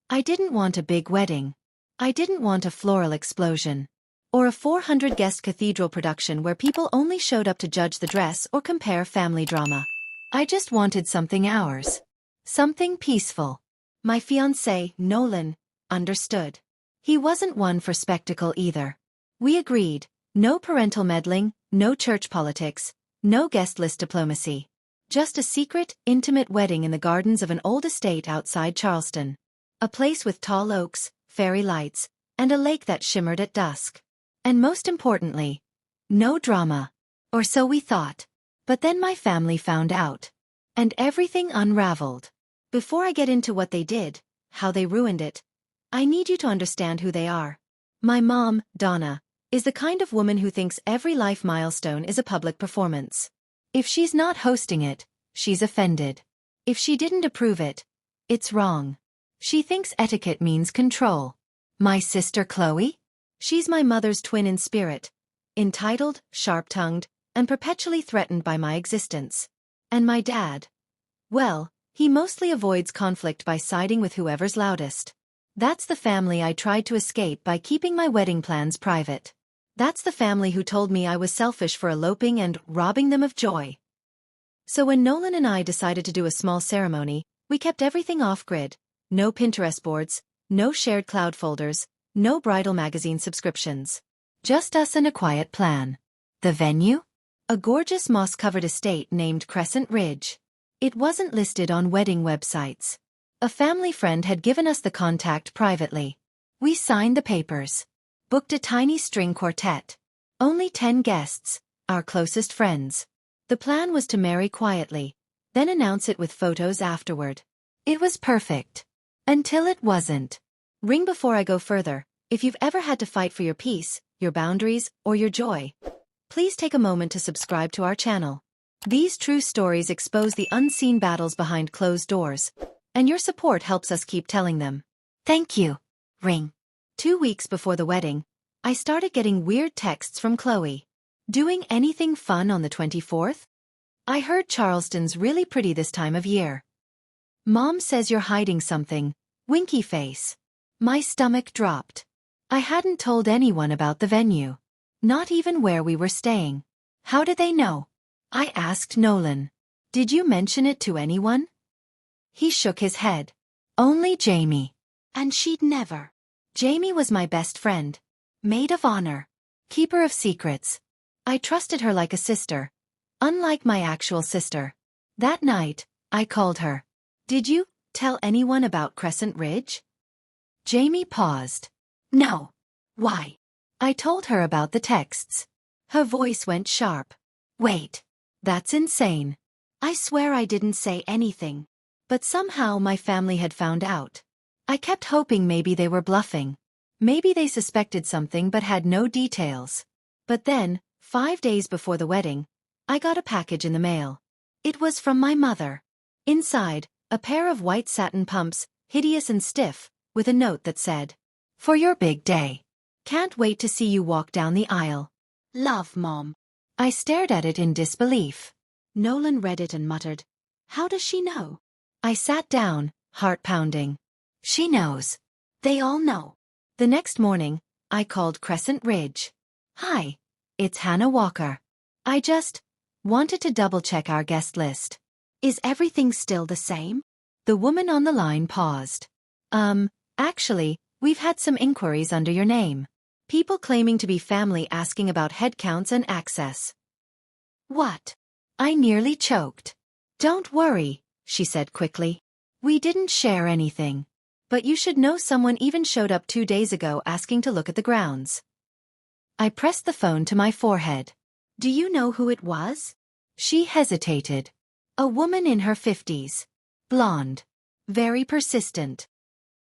I didn't want a big wedding. I didn't want a floral explosion. Or a 400-guest cathedral production where people only showed up to judge the dress or compare family drama. I just wanted something ours. Something peaceful. My fiancé, Nolan, understood. He wasn't one for spectacle either. We agreed, no parental meddling, no church politics, no guest list diplomacy. Just a secret, intimate wedding in the gardens of an old estate outside Charleston. A place with tall oaks, fairy lights, and a lake that shimmered at dusk. And most importantly, no drama. Or so we thought. But then my family found out. And everything unraveled. Before I get into what they did, how they ruined it, I need you to understand who they are. My mom, Donna, is the kind of woman who thinks every life milestone is a public performance. If she's not hosting it, she's offended. If she didn't approve it, it's wrong. She thinks etiquette means control. My sister Chloe? She's my mother's twin in spirit. Entitled, sharp-tongued, and perpetually threatened by my existence. And my dad? Well, he mostly avoids conflict by siding with whoever's loudest. That's the family I tried to escape by keeping my wedding plans private. That's the family who told me I was selfish for eloping and robbing them of joy. So when Nolan and I decided to do a small ceremony, we kept everything off-grid. No Pinterest boards, no shared cloud folders, no bridal magazine subscriptions. Just us and a quiet plan. The venue? A gorgeous moss-covered estate named Crescent Ridge. It wasn't listed on wedding websites. A family friend had given us the contact privately. We signed the papers. Booked a tiny string quartet. Only 10 guests, our closest friends. The plan was to marry quietly, then announce it with photos afterward. It was perfect. Until it wasn't. Ring before I go further, if you've ever had to fight for your peace, your boundaries, or your joy. Please take a moment to subscribe to our channel. These true stories expose the unseen battles behind closed doors, and your support helps us keep telling them. Thank you. Ring. 2 weeks before the wedding, I started getting weird texts from Chloe. Doing anything fun on the 24th? I heard Charleston's really pretty this time of year. Mom says you're hiding something. Winky face. My stomach dropped. I hadn't told anyone about the venue. Not even where we were staying. How did they know? I asked Nolan. Did you mention it to anyone? He shook his head. Only Jamie. And she'd never. Jamie was my best friend. Maid of honor. Keeper of secrets. I trusted her like a sister. Unlike my actual sister. That night, I called her. Did you tell anyone about Crescent Ridge? Jamie paused. No. Why? I told her about the texts. Her voice went sharp. Wait. That's insane. I swear I didn't say anything. But somehow my family had found out. I kept hoping maybe they were bluffing. Maybe they suspected something but had no details. But then, 5 days before the wedding, I got a package in the mail. It was from my mother. Inside, a pair of white satin pumps, hideous and stiff, with a note that said, "For your big day. Can't wait to see you walk down the aisle. Love, Mom." I stared at it in disbelief. Nolan read it and muttered, "How does she know?" I sat down, heart pounding. She knows. They all know. The next morning, I called Crescent Ridge. Hi, it's Hannah Walker. I just wanted to double-check our guest list. Is everything still the same? The woman on the line paused. Actually, we've had some inquiries under your name. People claiming to be family asking about head counts and access. What? I nearly choked. Don't worry, she said quickly. We didn't share anything. But you should know someone even showed up 2 days ago asking to look at the grounds. I pressed the phone to my forehead. Do you know who it was? She hesitated. A woman in her 50s. Blonde. Very persistent.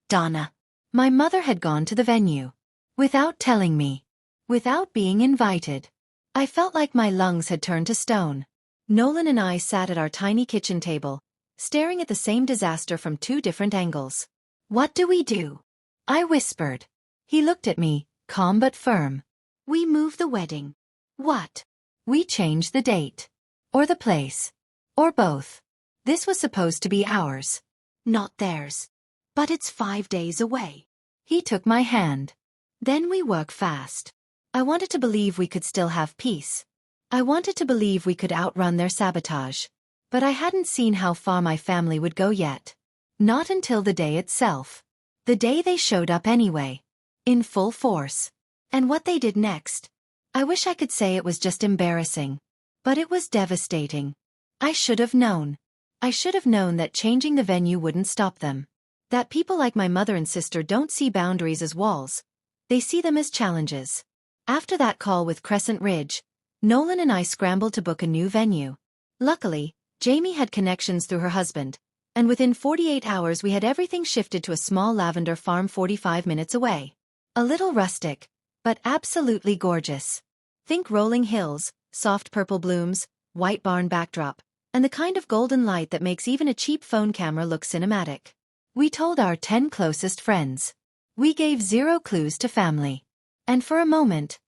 Donna. My mother had gone to the venue. Without telling me. Without being invited. I felt like my lungs had turned to stone. Nolan and I sat at our tiny kitchen table, staring at the same disaster from 2 different angles. What do we do? I whispered. He looked at me, calm but firm. We move the wedding. What? We change the date. Or the place. Or both. This was supposed to be ours. Not theirs. But it's 5 days away. He took my hand. Then we work fast. I wanted to believe we could still have peace. I wanted to believe we could outrun their sabotage. But I hadn't seen how far my family would go yet. Not until the day itself. The day they showed up anyway. In full force. And what they did next. I wish I could say it was just embarrassing. But it was devastating. I should have known. I should have known that changing the venue wouldn't stop them. That people like my mother and sister don't see boundaries as walls. They see them as challenges. After that call with Crescent Ridge, Nolan and I scrambled to book a new venue. Luckily, Jamie had connections through her husband, and within 48 hours we had everything shifted to a small lavender farm 45 minutes away. A little rustic, but absolutely gorgeous. Think rolling hills, soft purple blooms, white barn backdrop, and the kind of golden light that makes even a cheap phone camera look cinematic. We told our 10 closest friends. We gave 0 clues to family. And for a moment,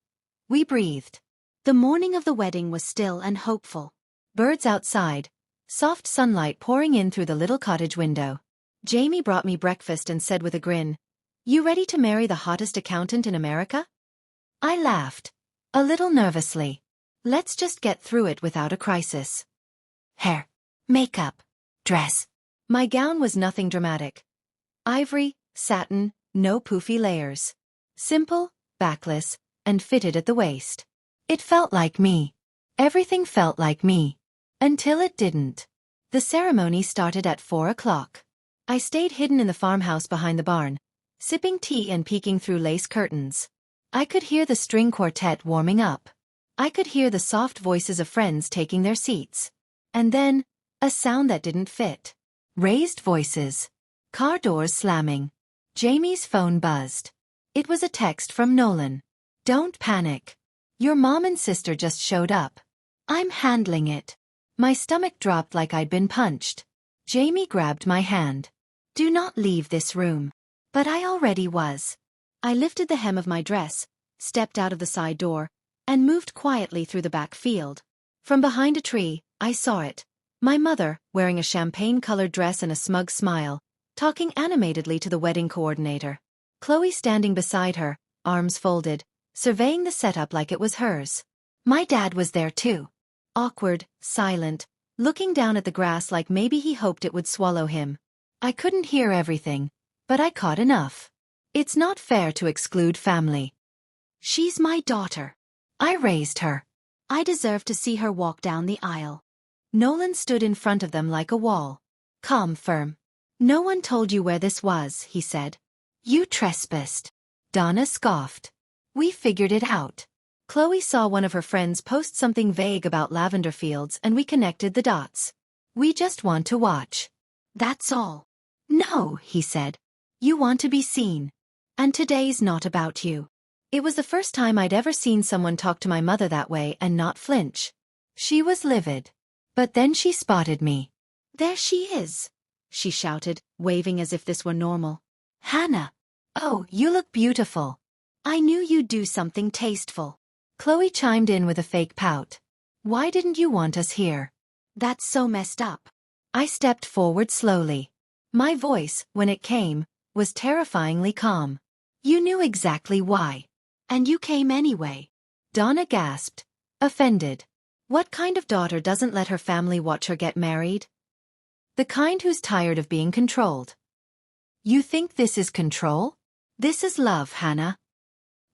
we breathed. The morning of the wedding was still and hopeful. Birds outside, soft sunlight pouring in through the little cottage window. Jamie brought me breakfast and said with a grin, "You ready to marry the hottest accountant in America?" I laughed, a little nervously. Let's just get through it without a crisis. Hair, makeup, dress. My gown was nothing dramatic. Ivory, satin, no poofy layers. Simple, backless, and fitted at the waist. It felt like me. Everything felt like me. Until it didn't. The ceremony started at 4 o'clock. I stayed hidden in the farmhouse behind the barn, sipping tea and peeking through lace curtains. I could hear the string quartet warming up. I could hear the soft voices of friends taking their seats. And then, a sound that didn't fit. Raised voices. Car doors slamming. Jamie's phone buzzed. It was a text from Nolan. "Don't panic. Your mom and sister just showed up. I'm handling it." My stomach dropped like I'd been punched. Jamie grabbed my hand. "Do not leave this room." But I already was. I lifted the hem of my dress, stepped out of the side door, and moved quietly through the back field. From behind a tree, I saw it. My mother, wearing a champagne-colored dress and a smug smile, talking animatedly to the wedding coordinator. Chloe standing beside her, arms folded, surveying the setup like it was hers. My dad was there too. Awkward, silent, looking down at the grass like maybe he hoped it would swallow him. I couldn't hear everything, but I caught enough. It's not fair to exclude family. She's my daughter. I raised her. I deserve to see her walk down the aisle. Nolan stood in front of them like a wall. Calm, firm. "No one told you where this was," he said. "You trespassed." Donna scoffed. "We figured it out." Chloe saw one of her friends post something vague about lavender fields and we connected the dots. "We just want to watch. That's all." "No," he said. "You want to be seen. And today's not about you." It was the first time I'd ever seen someone talk to my mother that way and not flinch. She was livid. But then she spotted me. "There she is," she shouted, waving as if this were normal. "Hannah. Oh, you look beautiful. I knew you'd do something tasteful." Chloe chimed in with a fake pout. "Why didn't you want us here?" "That's so messed up." I stepped forward slowly. My voice, when it came, was terrifyingly calm. "You knew exactly why. And you came anyway." Donna gasped, offended. What kind of daughter doesn't let her family watch her get married? The kind who's tired of being controlled. "You think this is control? This is love, Hannah."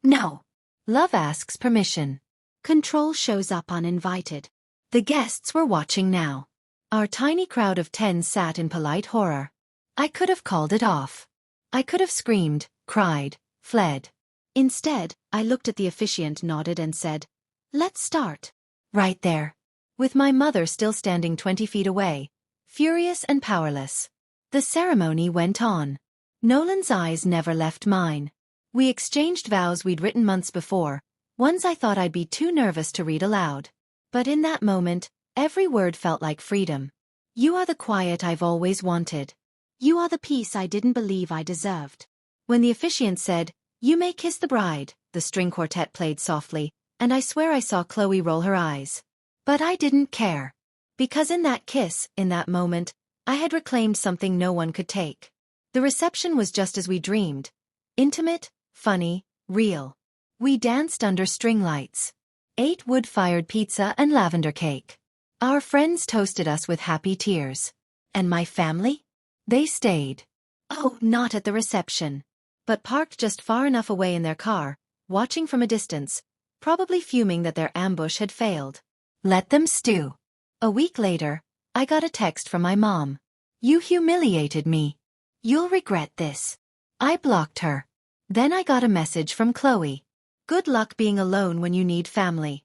"No. Love asks permission. Control shows up uninvited." The guests were watching now. Our tiny crowd of 10 sat in polite horror. I could have called it off. I could have screamed, cried, fled. Instead, I looked at the officiant, nodded and said, "Let's start." Right there. With my mother still standing 20 feet away, furious and powerless. The ceremony went on. Nolan's eyes never left mine. We exchanged vows we'd written months before, ones I thought I'd be too nervous to read aloud. But in that moment, every word felt like freedom. "You are the quiet I've always wanted. You are the peace I didn't believe I deserved." When the officiant said, "You may kiss the bride," the string quartet played softly, and I swear I saw Chloe roll her eyes. But I didn't care. Because in that kiss, in that moment, I had reclaimed something no one could take. The reception was just as we dreamed. Intimate, funny, real. We danced under string lights, ate wood-fired pizza and lavender cake. Our friends toasted us with happy tears. And my family? They stayed. Oh, not at the reception. But parked just far enough away in their car, watching from a distance, probably fuming that their ambush had failed. Let them stew. A week later, I got a text from my mom. You humiliated me. You'll regret this. I blocked her. Then I got a message from Chloe. Good luck being alone when you need family.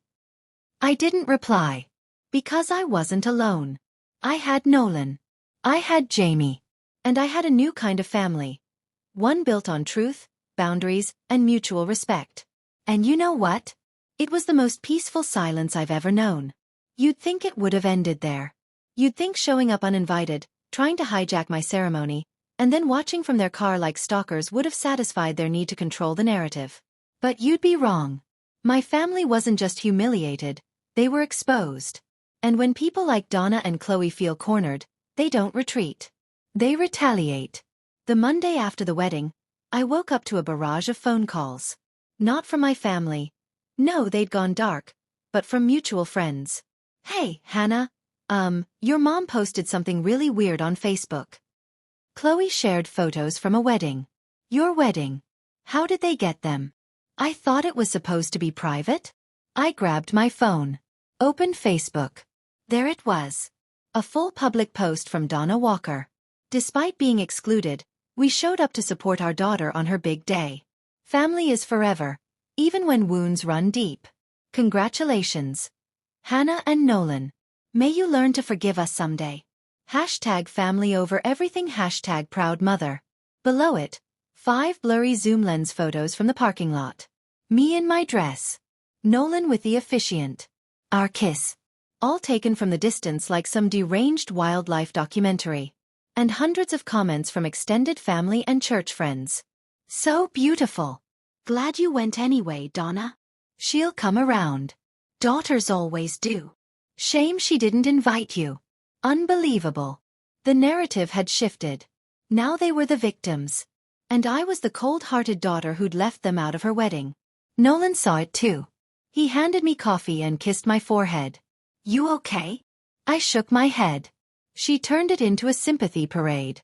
I didn't reply. Because I wasn't alone. I had Nolan. I had Jamie. And I had a new kind of family. One built on truth, boundaries, and mutual respect. And you know what? It was the most peaceful silence I've ever known. You'd think it would have ended there. You'd think showing up uninvited, trying to hijack my ceremony, and then watching from their car like stalkers would have satisfied their need to control the narrative. But you'd be wrong. My family wasn't just humiliated, they were exposed. And when people like Donna and Chloe feel cornered, they don't retreat. They retaliate. The Monday after the wedding, I woke up to a barrage of phone calls. Not from my family. No, they'd gone dark. But from mutual friends. Hey, Hannah. Your mom posted something really weird on Facebook. Chloe shared photos from a wedding. Your wedding. How did they get them? I thought it was supposed to be private. I grabbed my phone. Opened Facebook. There it was. A full public post from Donna Walker. Despite being excluded, we showed up to support our daughter on her big day. Family is forever, even when wounds run deep. Congratulations. Hannah and Nolan. May you learn to forgive us someday. #family over everything #proud mother. Below it, 5 blurry zoom lens photos from the parking lot. Me in my dress. Nolan with the officiant. Our kiss. All taken from the distance like some deranged wildlife documentary. And hundreds of comments from extended family and church friends. So beautiful. Glad you went anyway, Donna. She'll come around. Daughters always do. Shame she didn't invite you. Unbelievable. The narrative had shifted. Now they were the victims. And I was the cold-hearted daughter who'd left them out of her wedding. Nolan saw it too. He handed me coffee and kissed my forehead. You okay? I shook my head. She turned it into a sympathy parade.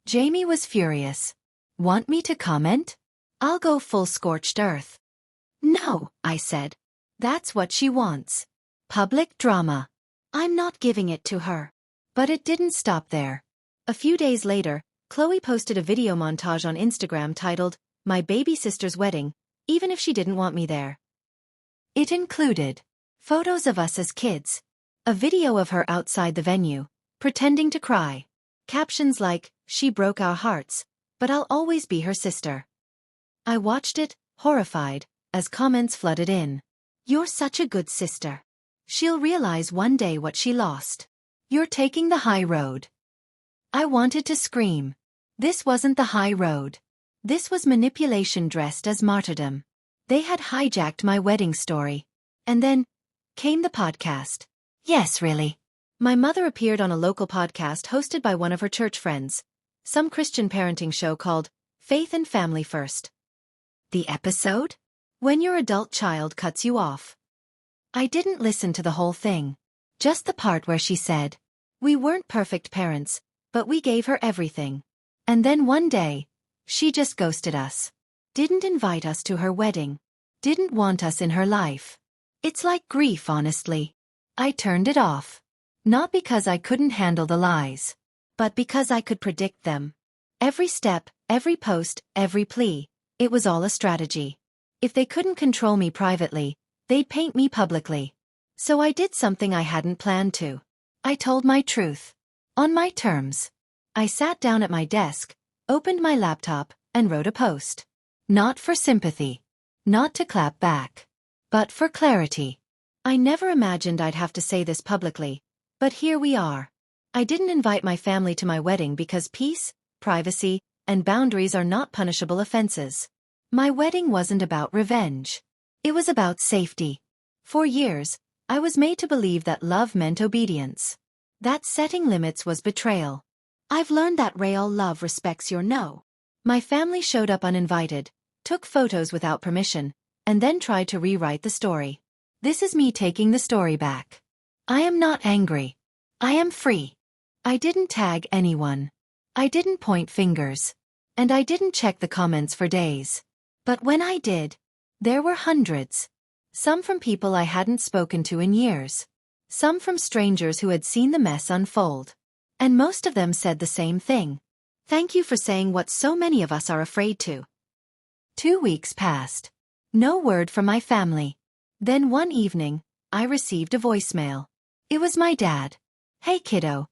Jamie was furious. Want me to comment? I'll go full scorched earth. No, I said. That's what she wants. Public drama. I'm not giving it to her. But it didn't stop there. A few days later, Chloe posted a video montage on Instagram titled, My Baby Sister's Wedding, even if she didn't want me there. It included photos of us as kids, a video of her outside the venue, pretending to cry, captions like, she broke our hearts, but I'll always be her sister. I watched it, horrified, as comments flooded in. You're such a good sister. She'll realize one day what she lost. You're taking the high road. I wanted to scream. This wasn't the high road. This was manipulation dressed as martyrdom. They had hijacked my wedding story. And then came the podcast. Yes, really. My mother appeared on a local podcast hosted by one of her church friends, some Christian parenting show called Faith and Family First. The episode? When your adult child cuts you off. I didn't listen to the whole thing. Just the part where she said, we weren't perfect parents, but we gave her everything. And then one day, she just ghosted us. Didn't invite us to her wedding. Didn't want us in her life. It's like grief, honestly. I turned it off. Not because I couldn't handle the lies, but because I could predict them. Every step, every post, every plea, it was all a strategy. If they couldn't control me privately, they'd paint me publicly. So I did something I hadn't planned to. I told my truth. On my terms. I sat down at my desk, opened my laptop, and wrote a post. Not for sympathy. Not to clap back. But for clarity. I never imagined I'd have to say this publicly. But here we are. I didn't invite my family to my wedding because peace, privacy, and boundaries are not punishable offenses. My wedding wasn't about revenge. It was about safety. For years, I was made to believe that love meant obedience. That setting limits was betrayal. I've learned that real love respects your no. My family showed up uninvited, took photos without permission, and then tried to rewrite the story. This is me taking the story back. I am not angry. I am free. I didn't tag anyone. I didn't point fingers. And I didn't check the comments for days. But when I did, there were hundreds. Some from people I hadn't spoken to in years. Some from strangers who had seen the mess unfold. And most of them said the same thing. Thank you for saying what so many of us are afraid to. 2 weeks passed. No word from my family. Then one evening, I received a voicemail. It was my dad. Hey kiddo.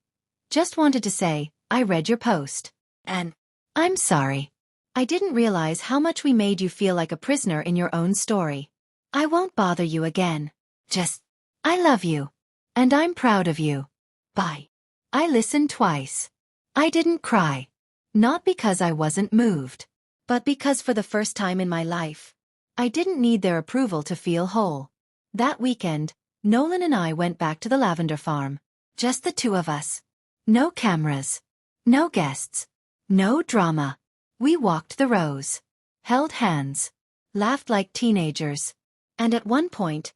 Just wanted to say, I read your post. And I'm sorry. I didn't realize how much we made you feel like a prisoner in your own story. I won't bother you again. Just, I love you. And I'm proud of you. Bye. I listened twice. I didn't cry. Not because I wasn't moved. But because for the first time in my life, I didn't need their approval to feel whole. That weekend, Nolan and I went back to the lavender farm. Just the two of us. No cameras. No guests. No drama. We walked the rows. Held hands. Laughed like teenagers. And at one point,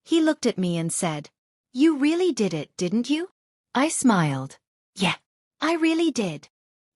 he looked at me and said, "You really did it, didn't you?" I smiled. Yeah, I really did.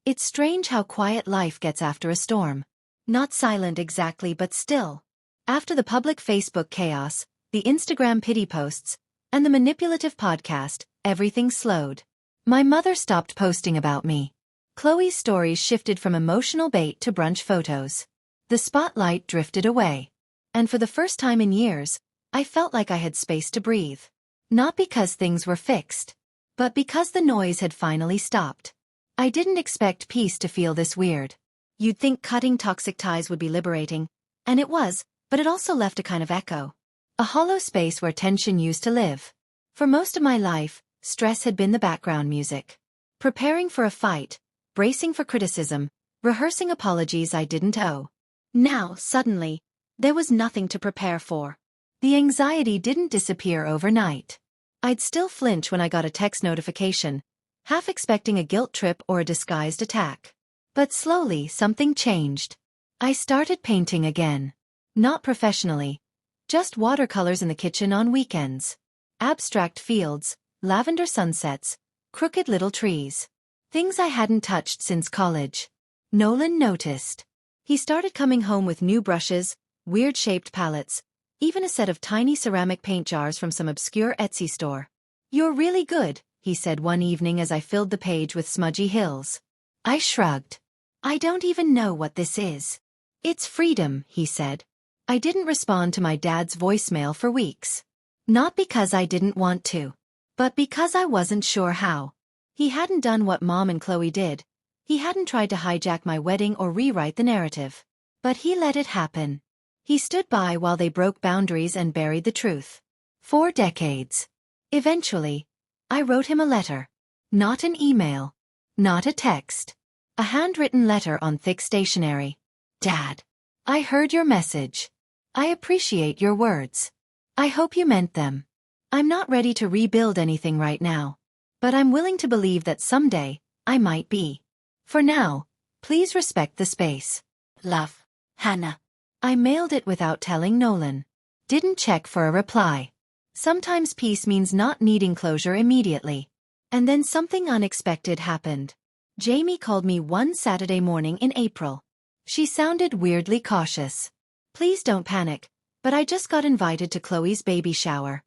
It's strange how quiet life gets after a storm. Not silent exactly, but still. After the public Facebook chaos, the Instagram pity posts, and the manipulative podcast, everything slowed. My mother stopped posting about me. Chloe's stories shifted from emotional bait to brunch photos. The spotlight drifted away. And for the first time in years, I felt like I had space to breathe. Not because things were fixed, but because the noise had finally stopped. I didn't expect peace to feel this weird. You'd think cutting toxic ties would be liberating, and it was, but it also left a kind of echo. A hollow space where tension used to live. For most of my life, stress had been the background music. Preparing for a fight, bracing for criticism, rehearsing apologies I didn't owe. Now, suddenly, there was nothing to prepare for. The anxiety didn't disappear overnight. I'd still flinch when I got a text notification, half expecting a guilt trip or a disguised attack. But slowly something changed. I started painting again. Not professionally. Just watercolors in the kitchen on weekends. Abstract fields, lavender sunsets, crooked little trees. Things I hadn't touched since college. Nolan noticed. He started coming home with new brushes, weird-shaped palettes, even a set of tiny ceramic paint jars from some obscure Etsy store. "You're really good," he said one evening as I filled the page with smudgy hills. I shrugged. "I don't even know what this is." "It's freedom," he said. I didn't respond to my dad's voicemail for weeks. Not because I didn't want to, but because I wasn't sure how. He hadn't done what Mom and Chloe did. He hadn't tried to hijack my wedding or rewrite the narrative. But he let it happen. He stood by while they broke boundaries and buried the truth. 4 decades. Eventually, I wrote him a letter. Not an email. Not a text. A handwritten letter on thick stationery. "Dad, I heard your message. I appreciate your words. I hope you meant them. I'm not ready to rebuild anything right now. But I'm willing to believe that someday, I might be. For now, please respect the space. Love, Hannah." I mailed it without telling Nolan. Didn't check for a reply. Sometimes peace means not needing closure immediately. And then something unexpected happened. Jamie called me one Saturday morning in April. She sounded weirdly cautious. "Please don't panic, but I just got invited to Chloe's baby shower."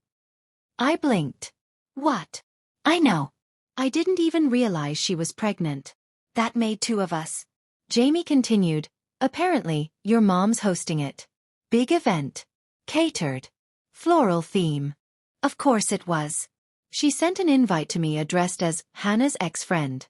I blinked. "What?" "I know. I didn't even realize she was pregnant. That made 2 of us." Jamie continued, "Apparently, your mom's hosting it. Big event. Catered. Floral theme." Of course it was. She sent an invite to me addressed as Hannah's ex-friend.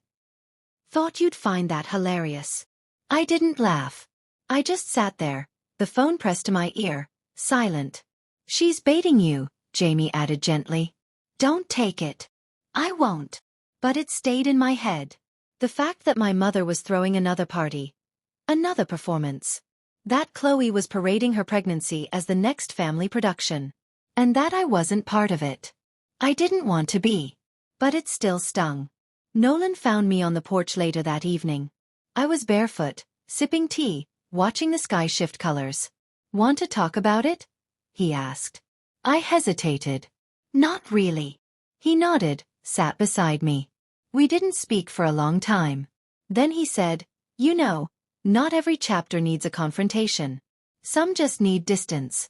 "Thought you'd find that hilarious." I didn't laugh. I just sat there, the phone pressed to my ear, silent. "She's baiting you," Jamie added gently. "Don't take it." "I won't." But it stayed in my head. The fact that my mother was throwing another party. Another performance. That Chloe was parading her pregnancy as the next family production. And that I wasn't part of it. I didn't want to be. But it still stung. Nolan found me on the porch later that evening. I was barefoot, sipping tea, watching the sky shift colors. "Want to talk about it?" he asked. I hesitated. "Not really." He nodded, sat beside me. We didn't speak for a long time. Then he said, "You know, not every chapter needs a confrontation. Some just need distance."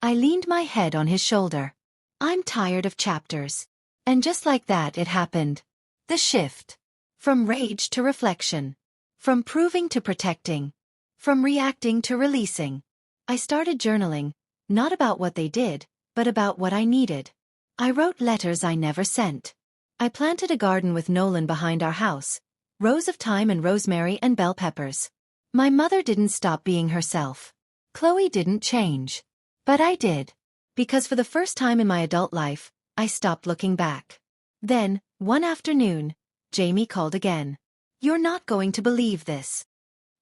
I leaned my head on his shoulder. "I'm tired of chapters." And just like that it happened. The shift. From rage to reflection. From proving to protecting. From reacting to releasing. I started journaling, not about what they did, but about what I needed. I wrote letters I never sent. I planted a garden with Nolan behind our house, rows of thyme and rosemary and bell peppers. My mother didn't stop being herself. Chloe didn't change. But I did. Because for the first time in my adult life, I stopped looking back. Then, one afternoon, Jamie called again. "You're not going to believe this."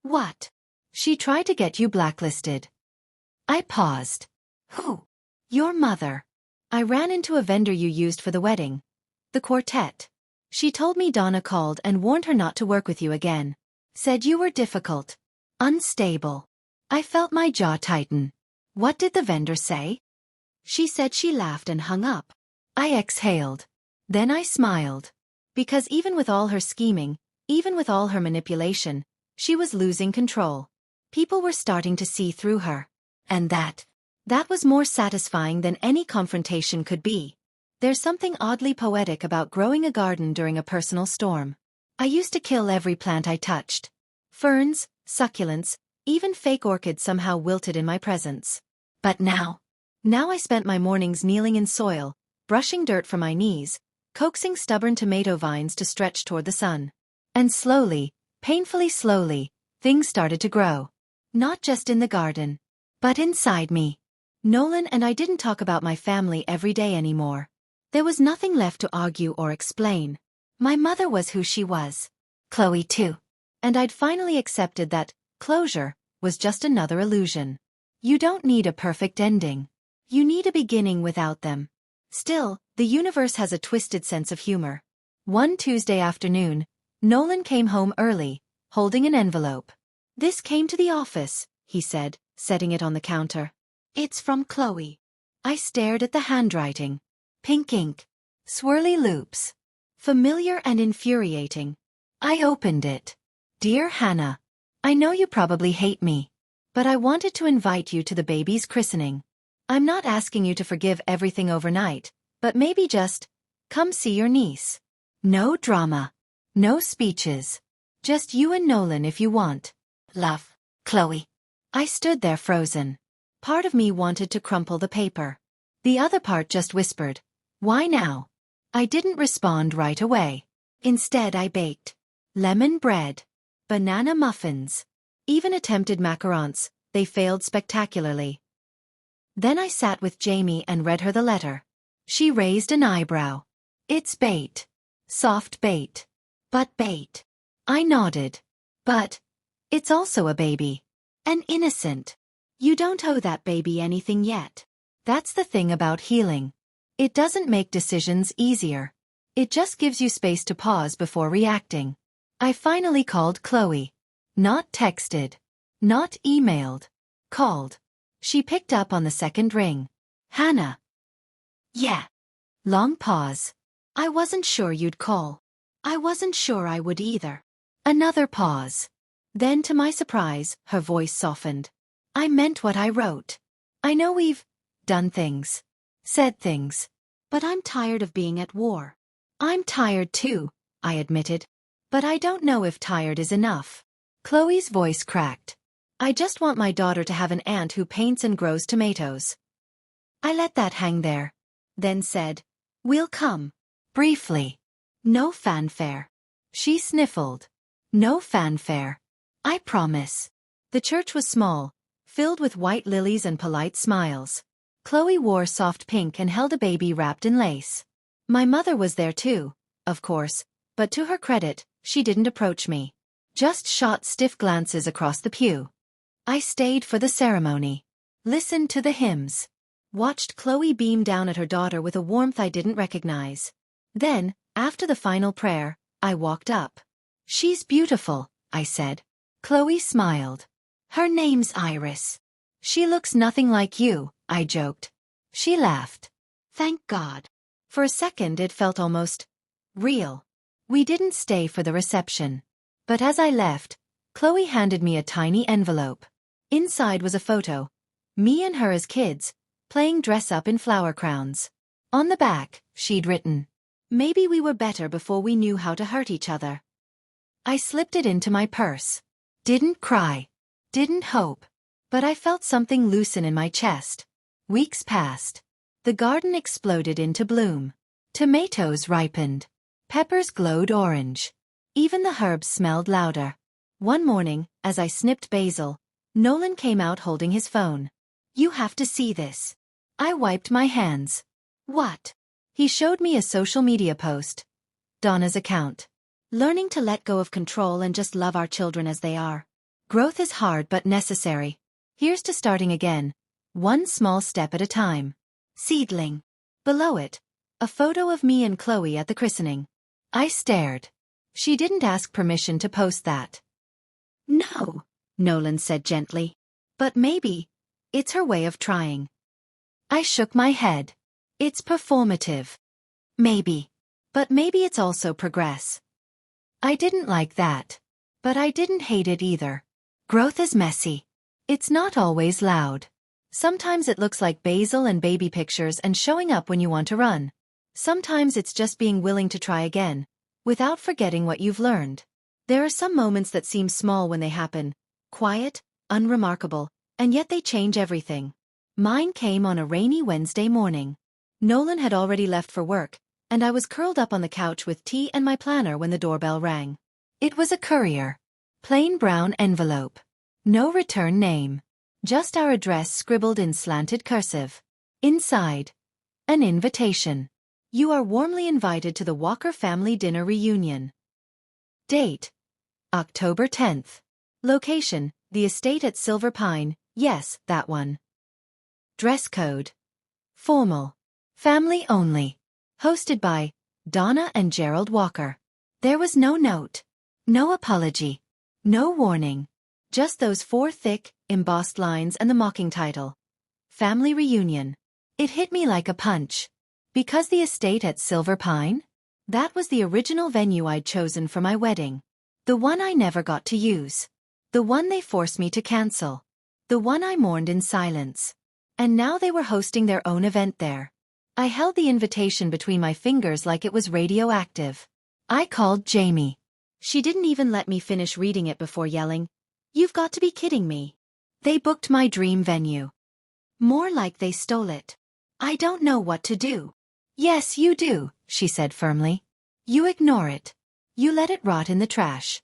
"What?" "She tried to get you blacklisted." I paused. "Who?" "Your mother." "I ran into a vendor you used for the wedding. The quartet. She told me Donna called and warned her not to work with you again. Said you were difficult. Unstable." I felt my jaw tighten. "What did the vendor say?" "She said she laughed and hung up." I exhaled. Then I smiled. Because even with all her scheming, even with all her manipulation, she was losing control. People were starting to see through her. And that was more satisfying than any confrontation could be. There's something oddly poetic about growing a garden during a personal storm. I used to kill every plant I touched. Ferns, succulents, even fake orchids somehow wilted in my presence. But now I spent my mornings kneeling in soil, brushing dirt from my knees, coaxing stubborn tomato vines to stretch toward the sun. And slowly, painfully slowly, things started to grow. Not just in the garden, but inside me. Nolan and I didn't talk about my family every day anymore. There was nothing left to argue or explain. My mother was who she was. Chloe too. And I'd finally accepted that closure was just another illusion. You don't need a perfect ending. You need a beginning without them. Still, the universe has a twisted sense of humor. One Tuesday afternoon, Nolan came home early, holding an envelope. "This came to the office," he said, setting it on the counter. "It's from Chloe." I stared at the handwriting. Pink ink. Swirly loops. Familiar and infuriating. I opened it. "Dear Hannah, I know you probably hate me, but I wanted to invite you to the baby's christening. I'm not asking you to forgive everything overnight, but maybe just come see your niece. No drama. No speeches. Just you and Nolan if you want. Love, Chloe." I stood there frozen. Part of me wanted to crumple the paper. The other part just whispered, "Why now?" I didn't respond right away. Instead I baked lemon bread, banana muffins, even attempted macarons. They failed spectacularly. Then I sat with Jamie and read her the letter. She raised an eyebrow. "It's bait. Soft bait. But bait." I nodded. "But it's also a baby. An innocent. You don't owe that baby anything yet." That's the thing about healing. It doesn't make decisions easier. It just gives you space to pause before reacting. I finally called Chloe. Not texted. Not emailed. Called. She picked up on the second ring. "Hannah." "Yeah." Long pause. "I wasn't sure you'd call." "I wasn't sure I would either." Another pause. Then to my surprise, her voice softened. "I meant what I wrote. I know we've done things, said things, but I'm tired of being at war." "I'm tired too," I admitted. "But I don't know if tired is enough." Chloe's voice cracked. "I just want my daughter to have an aunt who paints and grows tomatoes." I let that hang there. Then said, "We'll come." Briefly. No fanfare. She sniffled. "No fanfare. I promise." The church was small, filled with white lilies and polite smiles. Chloe wore soft pink and held a baby wrapped in lace. My mother was there too, of course, but to her credit, she didn't approach me. Just shot stiff glances across the pew. I stayed for the ceremony. Listened to the hymns. Watched Chloe beam down at her daughter with a warmth I didn't recognize. Then, after the final prayer, I walked up. She's beautiful, I said. Chloe smiled. Her name's Iris. She looks nothing like you, I joked. She laughed. Thank God. For a second it felt almost real. We didn't stay for the reception. But as I left, Chloe handed me a tiny envelope. Inside was a photo. Me and her as kids, playing dress-up in flower crowns. On the back, she'd written, "Maybe we were better before we knew how to hurt each other." I slipped it into my purse. Didn't cry. Didn't hope. But I felt something loosen in my chest. Weeks passed. The garden exploded into bloom. Tomatoes ripened. Peppers glowed orange. Even the herbs smelled louder. One morning, as I snipped basil, Nolan came out holding his phone. "You have to see this." I wiped my hands. "What?" He showed me a social media post. Donna's account. "Learning to let go of control and just love our children as they are. Growth is hard but necessary. Here's to starting again, one small step at a time. Seedling." Below it, a photo of me and Chloe at the christening. I stared. She didn't ask permission to post that. "No," Nolan said gently. "But maybe it's her way of trying." I shook my head. "It's performative." "Maybe. But maybe it's also progress." I didn't like that. But I didn't hate it either. Growth is messy. It's not always loud. Sometimes it looks like basil and baby pictures and showing up when you want to run. Sometimes it's just being willing to try again, without forgetting what you've learned. There are some moments that seem small when they happen, quiet, unremarkable, and yet they change everything. Mine came on a rainy Wednesday morning. Nolan had already left for work, and I was curled up on the couch with tea and my planner when the doorbell rang. It was a courier. Plain brown envelope. No return name. Just our address scribbled in slanted cursive. Inside, an invitation. "You are warmly invited to the Walker family dinner reunion." Date: October 10th. Location: the estate at Silver Pine. Yes, that one. Dress code: formal. Family only. Hosted by Donna and Gerald Walker. There was no note. No apology. No warning. Just those 4 thick, embossed lines and the mocking title. Family Reunion. It hit me like a punch. Because the estate at Silver Pine? That was the original venue I'd chosen for my wedding. The one I never got to use. The one they forced me to cancel. The one I mourned in silence. And now they were hosting their own event there. I held the invitation between my fingers like it was radioactive. I called Jamie. She didn't even let me finish reading it before yelling, "You've got to be kidding me. They booked my dream venue." More like they stole it. "I don't know what to do." "Yes, you do," she said firmly. "You ignore it. You let it rot in the trash."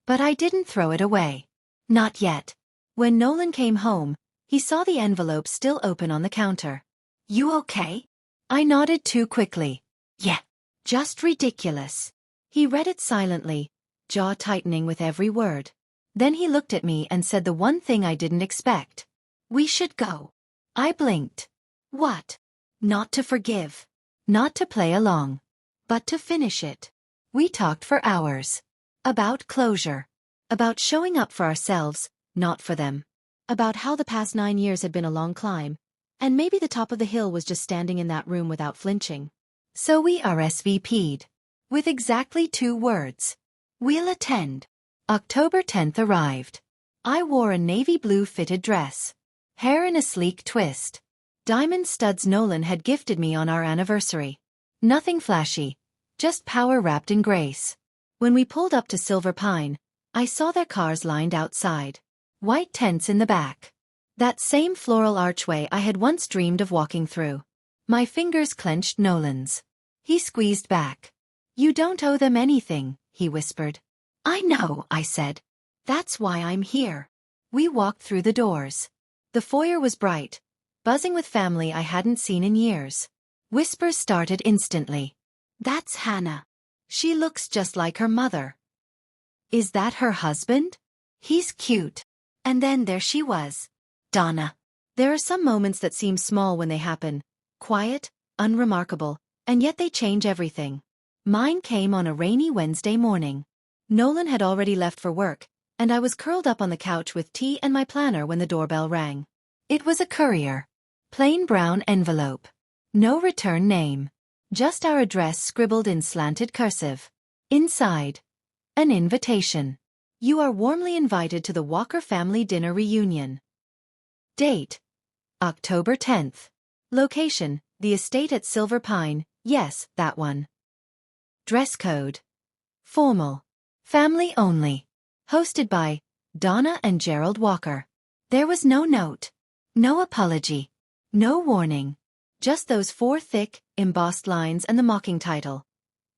But I didn't throw it away. Not yet. When Nolan came home, he saw the envelope still open on the counter. "You okay?" I nodded too quickly. "Yeah. Just ridiculous." He read it silently, jaw tightening with every word. Then he looked at me and said the one thing I didn't expect. "We should go." I blinked. What? Not to forgive. Not to play along. But to finish it. We talked for hours. About closure. About showing up for ourselves, not for them. About how the past 9 years had been a long climb, and maybe the top of the hill was just standing in that room without flinching. So we RSVP'd. With exactly 2 words. "We'll attend." October 10th arrived. I wore a navy blue fitted dress. Hair in a sleek twist. Diamond studs Nolan had gifted me on our anniversary. Nothing flashy. Just power wrapped in grace. When we pulled up to Silver Pine, I saw their cars lined outside. White tents in the back. That same floral archway I had once dreamed of walking through. My fingers clenched Nolan's. He squeezed back. "You don't owe them anything," he whispered. "I know," I said. "That's why I'm here." We walked through the doors. The foyer was bright, buzzing with family I hadn't seen in years. Whispers started instantly. "That's Hannah. She looks just like her mother." "Is that her husband?" "He's cute." And then there she was. Donna. There are some moments that seem small when they happen, quiet, unremarkable, and yet they change everything. Mine came on a rainy Wednesday morning. Nolan had already left for work, and I was curled up on the couch with tea and my planner when the doorbell rang. It was a courier. Plain brown envelope. No return name. Just our address scribbled in slanted cursive. Inside. An invitation. You are warmly invited to the Walker family dinner reunion. Date. October 10th. Location, the estate at Silver Pine, yes, that one. Dress code. Formal. Family only. Hosted by Donna and Gerald Walker. There was no note. No apology. No warning. Just those 4 thick, embossed lines and the mocking title.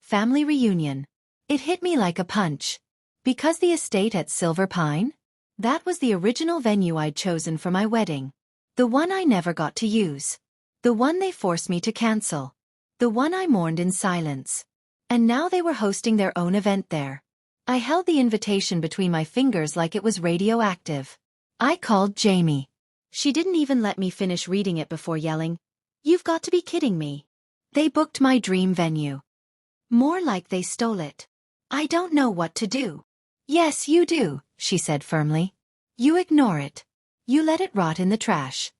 Family Reunion. It hit me like a punch. Because the estate at Silver Pine? That was the original venue I'd chosen for my wedding. The one I never got to use. The one they forced me to cancel. The one I mourned in silence. And now they were hosting their own event there. I held the invitation between my fingers like it was radioactive. I called Jamie. She didn't even let me finish reading it before yelling, "You've got to be kidding me." They booked my dream venue. More like they stole it. I don't know what to do. Yes, you do, she said firmly. You ignore it. You let it rot in the trash.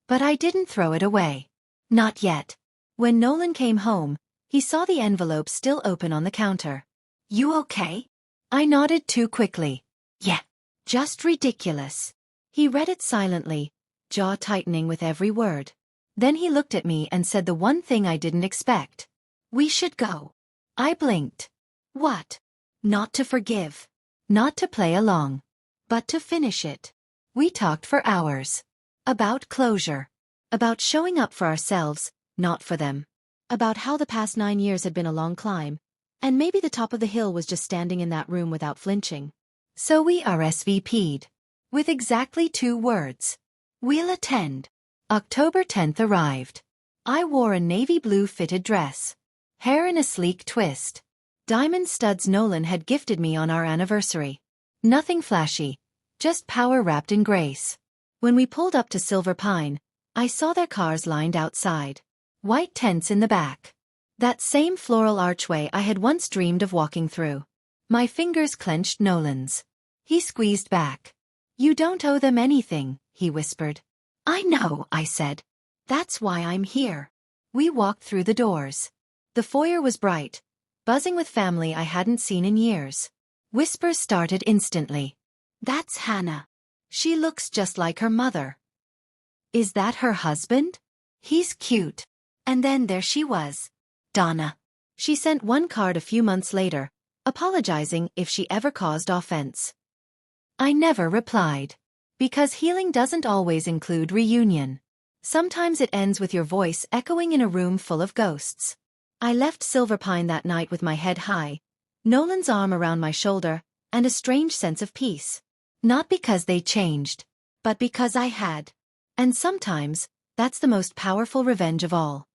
But I didn't throw it away. Not yet. When Nolan came home, he saw the envelope still open on the counter. You okay? I nodded too quickly. Yeah. Just ridiculous. He read it silently, jaw tightening with every word. Then he looked at me and said the one thing I didn't expect. We should go. I blinked. What? Not to forgive. Not to play along. But to finish it. We talked for hours. About closure. About showing up for ourselves, not for them. About how the past 9 years had been a long climb, and maybe the top of the hill was just standing in that room without flinching. So we RSVP'd. With exactly 2 words. We'll attend. October 10th arrived. I wore a navy blue fitted dress. Hair in a sleek twist. Diamond studs Nolan had gifted me on our anniversary. Nothing flashy. Just power wrapped in grace. When we pulled up to Silver Pine, I saw their cars lined outside. White tents in the back. That same floral archway I had once dreamed of walking through. My fingers clenched Nolan's. He squeezed back. You don't owe them anything, he whispered. I know, I said. That's why I'm here. We walked through the doors. The foyer was bright, buzzing with family I hadn't seen in years. Whispers started instantly. That's Hannah. She looks just like her mother. Is that her husband? He's cute. And then there she was. Donna. She sent one card a few months later, apologizing if she ever caused offense. I never replied. Because healing doesn't always include reunion. Sometimes it ends with your voice echoing in a room full of ghosts. I left Silver Pine that night with my head high, Nolan's arm around my shoulder, and a strange sense of peace. Not because they changed, but because I had. And sometimes, that's the most powerful revenge of all.